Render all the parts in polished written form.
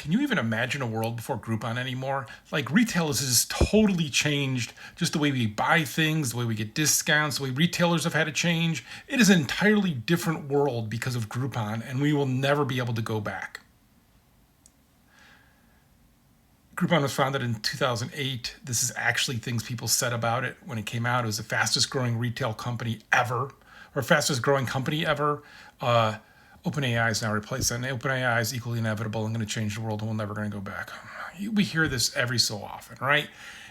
can you even imagine a world before Groupon anymore? Like retail has just totally changed just the way we buy things, the way we get discounts, the way retailers have had to change. It is an entirely different world because of Groupon, and we will never be able to go back. Groupon was founded in 2008. This is actually things people said about it when it came out. It was the fastest growing retail company ever, or fastest growing company ever. OpenAI is now replaced that, and OpenAI is equally inevitable and going to change the world, and we're never going to go back. We hear this every so often, right?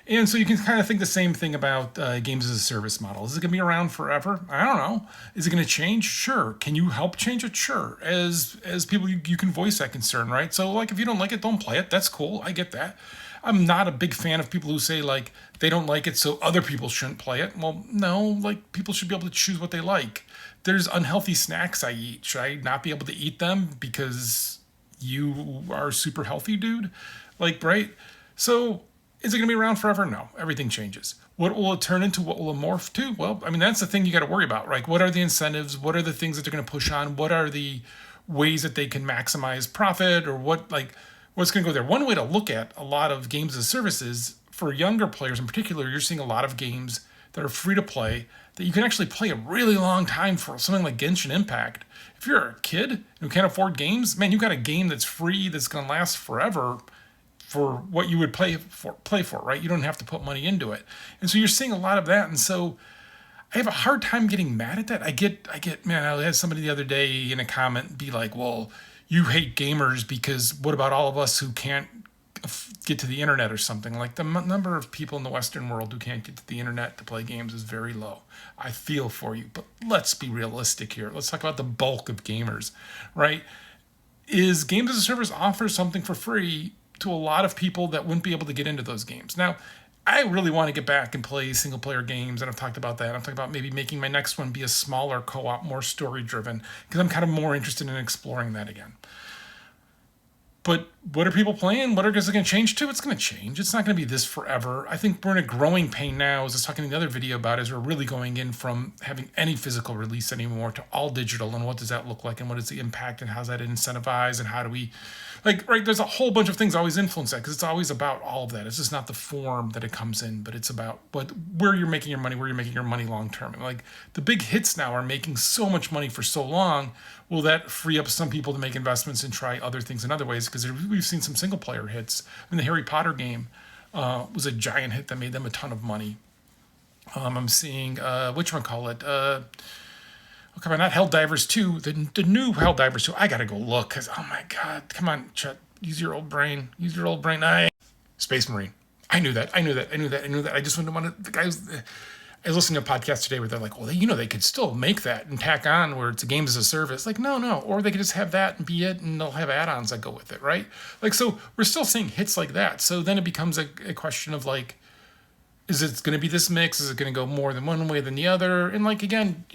And so you can kind of think the same thing about games as a service model. Is it going to be around forever? I don't know. Is it going to change? Sure. Can you help change it? Sure. As people, you can voice that concern, right? So like if you don't like it, don't play it. That's cool. I get that. I'm not a big fan of people who say like they don't like it so other people shouldn't play it. Well, no, like people should be able to choose what they like. There's unhealthy snacks I eat. Should I not be able to eat them because you are super healthy, dude? Like, right? So is it going to be around forever? No. Everything changes. What will it turn into? What will it morph to? Well, I mean, that's the thing you got to worry about, right? What are the incentives? What are the things that they're going to push on? What are the ways that they can maximize profit or what's going to go there? One way to look at a lot of games as services for younger players in particular, you're seeing a lot of games that are free to play that you can actually play a really long time for, something like Genshin Impact. If you're a kid who can't afford games, man, you got a game that's free that's going to last forever for what you would play for, right? You don't have to put money into it. And so you're seeing a lot of that. And so I have a hard time getting mad at that. I get, man, I had somebody the other day in a comment be like, well, you hate gamers because what about all of us who can't get to the internet or something? Like the number of people in the Western world who can't get to the internet to play games is very low. I feel for you, but let's be realistic here. Let's talk about the bulk of gamers, right? Is games as a service offer something for free to a lot of people that wouldn't be able to get into those games. Now, I really want to get back and play single player games, and I've talked about that. I'm talking about maybe making my next one be a smaller co-op, more story driven, because I'm kind of more interested in exploring that again. But what are people playing? What is it going to change to? It's going to change. It's not going to be this forever. I think we're in a growing pain now, as I was talking in the other video about, is we're really going in from having any physical release anymore to all digital. And what does that look like? And what is the impact? And how's that incentivize? And how do we, like, right, there's a whole bunch of things always influence that because it's always about all of that. It's just not the form that it comes in, but it's about where you're making your money long term. And like the big hits now are making so much money for so long. Will that free up some people to make investments and try other things in other ways? Because we've seen some single player hits. I mean, the Harry Potter game was a giant hit that made them a ton of money. I'm seeing, whatchamacallit, come on, not Helldivers 2, the new Helldivers 2. I gotta go look, because, oh my God, come on, Chet, use your old brain. Space Marine. I knew that. I just wouldn't want to, the guys, I was listening to a podcast today where they're like, well, they could still make that and tack on where it's a games as a service. Like, no. Or they could just have that and be it, and they'll have add-ons that go with it, right? Like, so we're still seeing hits like that. So then it becomes a question of like, is it going to be this mix? Is it going to go more than one way than the other? And like, again,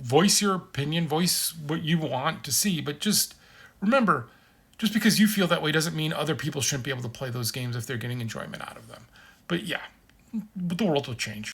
voice your opinion, voice what you want to see. But just remember, just because you feel that way doesn't mean other people shouldn't be able to play those games if they're getting enjoyment out of them. But yeah, the world will change.